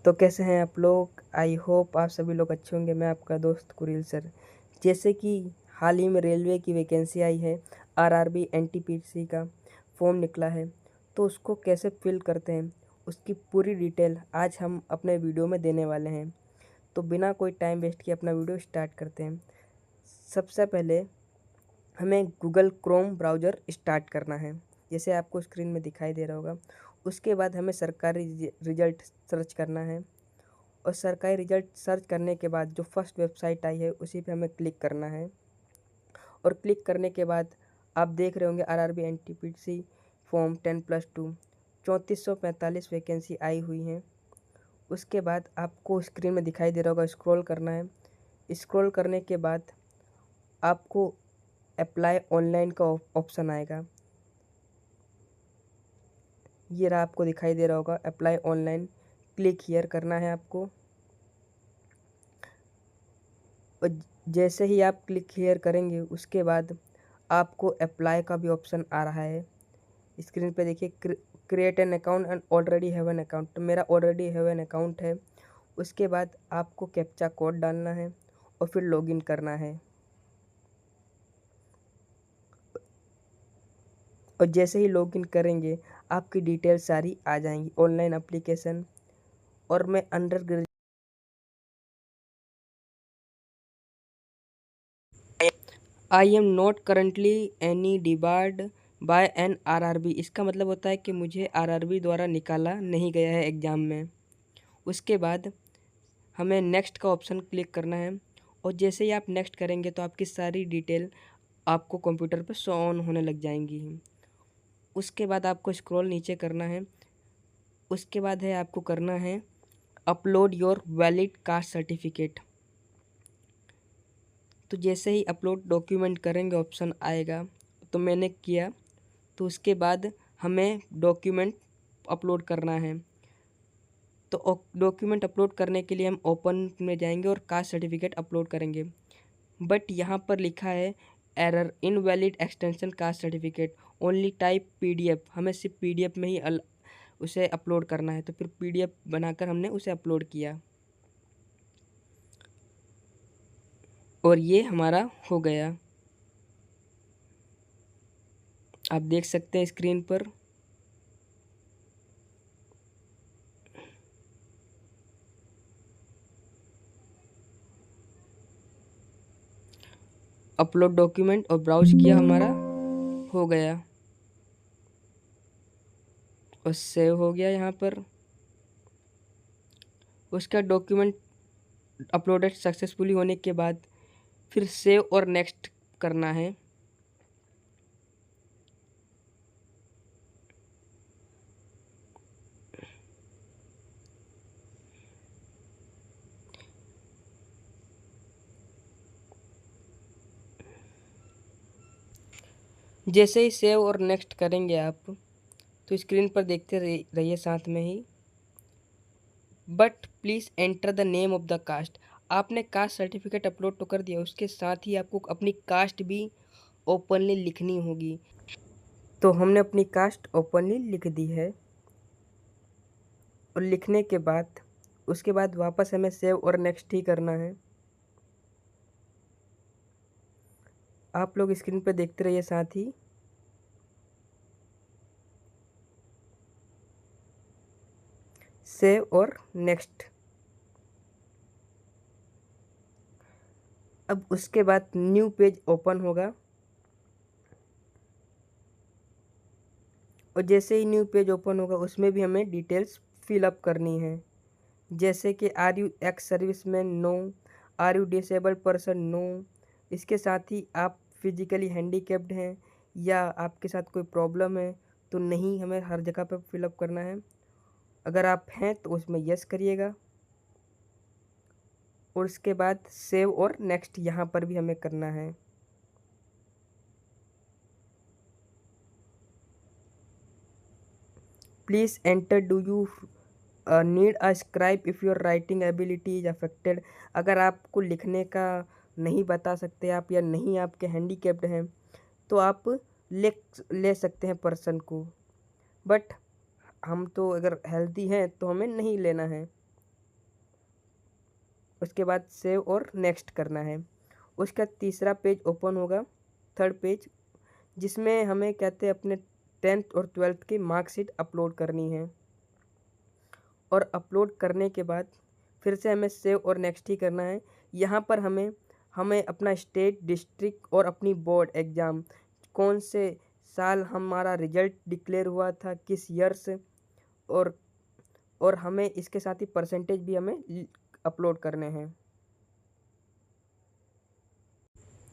तो कैसे हैं आप लोग? आई होप आप सभी लोग अच्छे होंगे। मैं आपका दोस्त कुरिल सर। जैसे कि हाल ही में रेलवे की वैकेंसी आई है, आरआरबी एनटीपीसी का फॉर्म निकला है, तो उसको कैसे फिल करते हैं उसकी पूरी डिटेल आज हम अपने वीडियो में देने वाले हैं। तो बिना कोई टाइम वेस्ट किए अपना वीडियो स्टार्ट करते हैं। सबसे पहले हमें गूगल क्रोम ब्राउज़र स्टार्ट करना है, जैसे आपको स्क्रीन में दिखाई दे रहा होगा। उसके बाद हमें सरकारी रिजल्ट सर्च करना है, और सरकारी रिजल्ट सर्च करने के बाद जो फर्स्ट वेबसाइट आई है उसी पे हमें क्लिक करना है। और क्लिक करने के बाद आप देख रहे होंगे आरआरबी एनटीपीसी फॉर्म 10+2 3445 वैकेंसी आई हुई हैं। उसके बाद आपको स्क्रीन में दिखाई दे रहा होगा, स्क्रॉल करना है। स्क्रॉल करने के बाद आपको अप्लाई ऑनलाइन का ऑप्शन आएगा। ये रहा, आपको दिखाई दे रहा होगा अप्लाई ऑनलाइन। क्लिक हियर करना है आपको। और जैसे ही आप क्लिक हियर करेंगे उसके बाद आपको अप्लाई का भी ऑप्शन आ रहा है। स्क्रीन पे देखिए, create an account and already have an account. तो मेरा ऑलरेडी हैव एन अकाउंट है। उसके बाद आपको कैप्चा कोड डालना है और फिर लॉगिन करना है। और जैसे ही लॉगिन करेंगे आपकी डिटेल सारी आ जाएंगी, ऑनलाइन एप्लीकेशन। और मैं under I am not currently any debarred by an RRB. इसका मतलब होता है कि मुझे आरआरबी द्वारा निकाला नहीं गया है एग्ज़ाम में। उसके बाद हमें नेक्स्ट का ऑप्शन क्लिक करना है, और जैसे ही आप नेक्स्ट करेंगे तो आपकी सारी डिटेल आपको कंप्यूटर पर शो ऑन होने लग जाएंगी। उसके बाद आपको स्क्रॉल नीचे करना है। उसके बाद है आपको करना है upload your valid caste certificate. तो जैसे ही अपलोड डॉक्यूमेंट करेंगे ऑप्शन आएगा, तो मैंने किया। तो उसके बाद हमें डॉक्यूमेंट अपलोड करना है। तो डॉक्यूमेंट अपलोड करने के लिए हम ओपन में जाएंगे और कास्ट सर्टिफिकेट अपलोड करेंगे। बट यहाँ पर लिखा है error, invalid extension caste certificate, only type PDF. हमें सिर्फ पीडीएफ में ही उसे अपलोड करना है। तो फिर पीडीएफ बनाकर हमने उसे अपलोड किया, और ये हमारा हो गया। आप देख सकते हैं स्क्रीन पर। अपलोड डॉक्यूमेंट और ब्राउज किया, हमारा हो गया और सेव हो गया यहाँ पर। उसका डॉक्यूमेंट अपलोडेड सक्सेसफुली होने के बाद फिर सेव और नेक्स्ट करना है। जैसे ही सेव और नेक्स्ट करेंगे आप, तो स्क्रीन पर देखते रहिए साथ में ही। But please enter the name of the caste. आपने कास्ट सर्टिफिकेट अपलोड तो कर दिया, उसके साथ ही आपको अपनी कास्ट भी ओपनली लिखनी होगी। तो हमने अपनी कास्ट ओपनली लिख दी है। और लिखने के बाद उसके बाद वापस हमें सेव और नेक्स्ट ही करना है। आप लोग स्क्रीन पर देखते रहिए साथ ही। सेव और नेक्स्ट। अब उसके बाद न्यू पेज ओपन होगा, और जैसे ही न्यू पेज ओपन होगा उसमें भी हमें डिटेल्स फिल अप करनी है। जैसे कि are you ex serviceman, no. Are you disabled person, no. इसके साथ ही आप फिजिकली हैंडीकैप्ड हैं या आपके साथ कोई प्रॉब्लम है तो नहीं, हमें हर जगह पर फिलअप करना है। अगर आप हैं तो उसमें यस करिएगा, और उसके बाद सेव और नेक्स्ट यहाँ पर भी हमें करना है। Please enter, do you need a scribe if your writing ability is affected. अगर आपको लिखने का नहीं बता सकते आप, या नहीं आपके हैंडीकैप्ड हैं, तो आप ले ले सकते हैं पर्सन को। बट हम तो अगर हेल्दी हैं तो हमें नहीं लेना है। उसके बाद सेव और नेक्स्ट करना है। उसका तीसरा पेज ओपन होगा, थर्ड पेज, जिसमें हमें कहते हैं अपने 10th और 12th की मार्कशीट अपलोड करनी है। और अपलोड करने के बाद फिर से हमें सेव और नेक्स्ट ही करना है। यहाँ पर हमें हमें अपना स्टेट, डिस्ट्रिक्ट और अपनी बोर्ड एग्ज़ाम, कौन से साल हमारा रिजल्ट डिक्लेयर हुआ था, किस ईयर से, और हमें इसके साथ ही परसेंटेज भी हमें अपलोड करने हैं।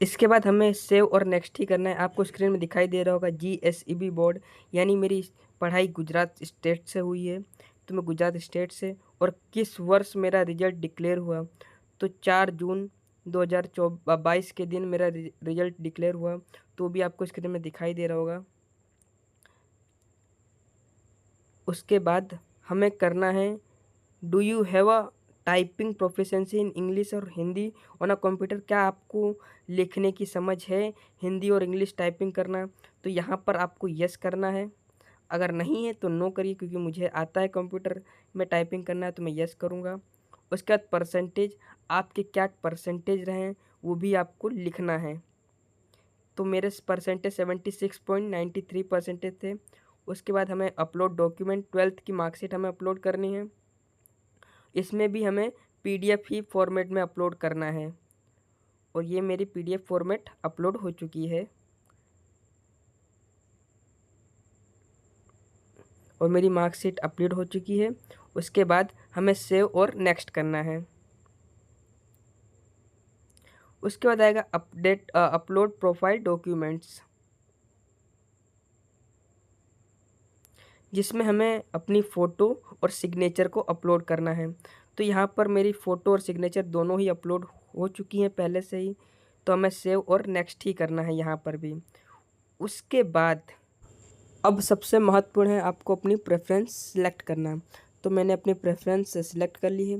इसके बाद हमें सेव और नेक्स्ट ही करना है। आपको स्क्रीन में दिखाई दे रहा होगा GSEB बोर्ड, यानी मेरी पढ़ाई गुजरात स्टेट से हुई है, तो मैं गुजरात स्टेट से, और किस वर्ष मेरा रिजल्ट डिक्लेयर हुआ, तो 4 जून 2022 के दिन मेरा रिजल्ट डिक्लेयर हुआ, तो भी आपको स्क्रीन में दिखाई दे रहा होगा। उसके बाद हमें करना है, do you have a typing proficiency in English और हिंदी ऑन अ कंप्यूटर। क्या आपको लिखने की समझ है, हिंदी और इंग्लिश टाइपिंग करना, तो यहाँ पर आपको यस करना है। अगर नहीं है तो नो करिए, क्योंकि मुझे आता है कंप्यूटर में टाइपिंग करना है, तो मैं यस करूँगा। उसके बाद परसेंटेज, आपके क्या परसेंटेज रहे वो भी आपको लिखना है। तो मेरे परसेंटेज 76.93% थे। उसके बाद हमें अपलोड डॉक्यूमेंट, 12th की मार्कशीट हमें अपलोड करनी है। इसमें भी हमें PDF ही फॉर्मेट में अपलोड करना है, और ये मेरी PDF फॉर्मेट अपलोड हो चुकी है, और मेरी मार्कशीट अपलोड हो चुकी है। उसके बाद हमें सेव और नेक्स्ट करना है। उसके बाद आएगा अपलोड प्रोफाइल डॉक्यूमेंट्स, जिसमें हमें अपनी फ़ोटो और सिग्नेचर को अपलोड करना है। तो यहाँ पर मेरी फ़ोटो और सिग्नेचर दोनों ही अपलोड हो चुकी हैं पहले से ही, तो हमें सेव और नेक्स्ट ही करना है यहाँ पर भी। उसके बाद अब सबसे महत्वपूर्ण है, आपको अपनी प्रेफरेंस सिलेक्ट करना। तो मैंने अपनी प्रेफरेंस सिलेक्ट कर ली है।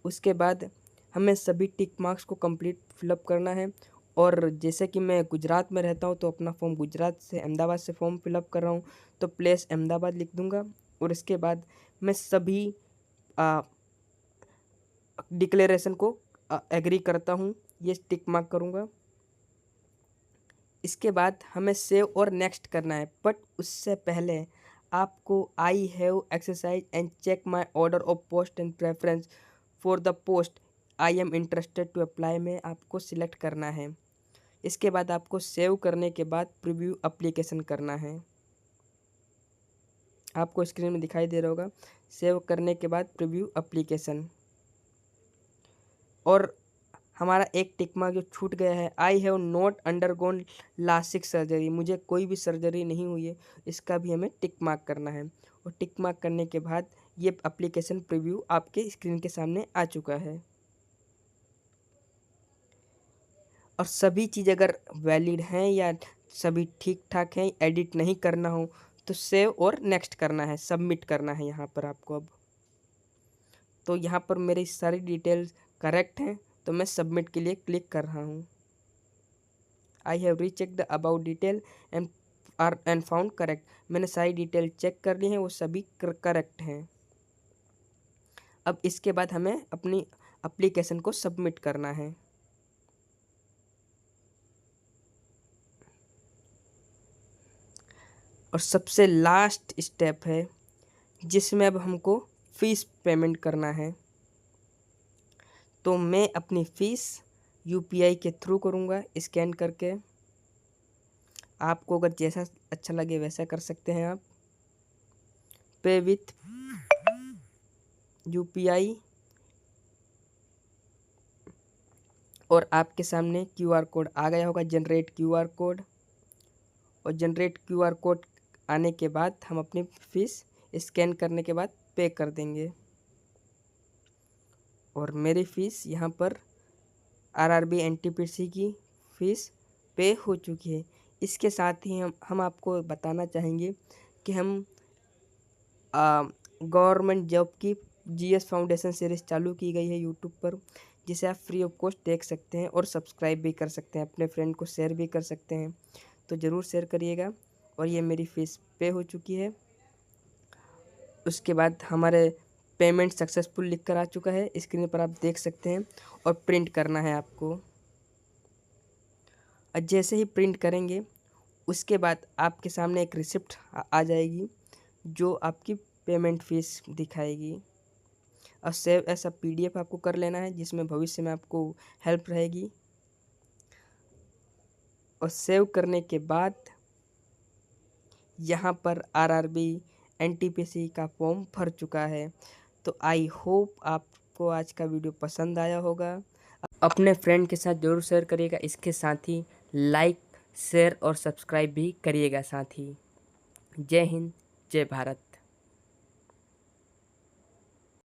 उसके बाद हमें सभी टिक मार्क्स को कंप्लीट फिलअप करना है। और जैसे कि मैं गुजरात में रहता हूँ, तो अपना फॉर्म गुजरात से, अहमदाबाद से फॉर्म फिलअप कर रहा हूँ, तो प्लेस अहमदाबाद लिख दूँगा। और इसके बाद मैं सभी डिक्लेरेशन को एग्री करता हूँ, ये टिक मार्क करूँगा। इसके बाद हमें सेव और नेक्स्ट करना है, बट उससे पहले आपको I have exercise and check my order of post and preference for the post I am interested to apply में आपको सिलेक्ट करना है। इसके बाद आपको सेव करने के बाद प्रीव्यू एप्लीकेशन करना है। आपको स्क्रीन में दिखाई दे रहा होगा, सेव करने के बाद प्रीव्यू एप्लीकेशन। और हमारा एक टिक मार्क जो छूट गया है, I have not undergone LASIK surgery, मुझे कोई भी सर्जरी नहीं हुई है, इसका भी हमें टिक मार्क करना है। और टिक मार्क करने के बाद ये एप्लीकेशन प्रीव्यू आपके स्क्रीन के सामने आ चुका है। और सभी चीज़ अगर वैलिड हैं या सभी ठीक ठाक हैं, एडिट नहीं करना हो, तो सेव और नेक्स्ट करना है, सबमिट करना है यहाँ पर आपको। अब तो यहाँ पर मेरी सारी डिटेल्स करेक्ट हैं, तो मैं सबमिट के लिए क्लिक कर रहा हूँ। I have recheck the about detail and found correct, मैंने सारी डिटेल चेक कर ली हैं, वो सभी करेक्ट हैं। अब इसके बाद हमें अपनी एप्लीकेशन को सबमिट करना है। और सबसे लास्ट स्टेप है, जिसमें अब हमको फ़ीस पेमेंट करना है। तो मैं अपनी फ़ीस UPI के थ्रू करूँगा, स्कैन करके। आपको अगर जैसा अच्छा लगे वैसा कर सकते हैं आप। पे विथ UPI, और आपके सामने QR कोड आ गया होगा, जनरेट QR कोड। और जनरेट QR कोड आने के बाद हम अपनी फ़ीस स्कैन करने के बाद पे कर देंगे। और मेरी फ़ीस यहाँ पर RRB NTPC की फ़ीस पे हो चुकी है। इसके साथ ही हम आपको बताना चाहेंगे कि हम गवर्नमेंट जॉब की GS फाउंडेशन सीरीज़ चालू की गई है यूट्यूब पर, जिसे आप फ्री ऑफ कॉस्ट देख सकते हैं और सब्सक्राइब भी कर सकते हैं, अपने फ्रेंड को शेयर भी कर सकते हैं, तो ज़रूर शेयर करिएगा। और ये मेरी फ़ीस पे हो चुकी है। उसके बाद हमारे पेमेंट सक्सेसफुल लिख कर आ चुका है, स्क्रीन पर आप देख सकते हैं। और प्रिंट करना है आपको। और जैसे ही प्रिंट करेंगे उसके बाद आपके सामने एक रिसिप्ट आ जाएगी जो आपकी पेमेंट फीस दिखाएगी। और सेव ऐसा PDF आपको कर लेना है जिसमें भविष्य में आपको हेल्प रहेगी। और सेव करने के बाद यहाँ पर RRB NTPC का फॉर्म भर चुका है। तो आई होप आपको आज का वीडियो पसंद आया होगा। अपने फ्रेंड के साथ ज़रूर शेयर करिएगा। इसके साथ ही लाइक, शेयर और सब्सक्राइब भी करिएगा साथ ही। जय हिंद, जय भारत।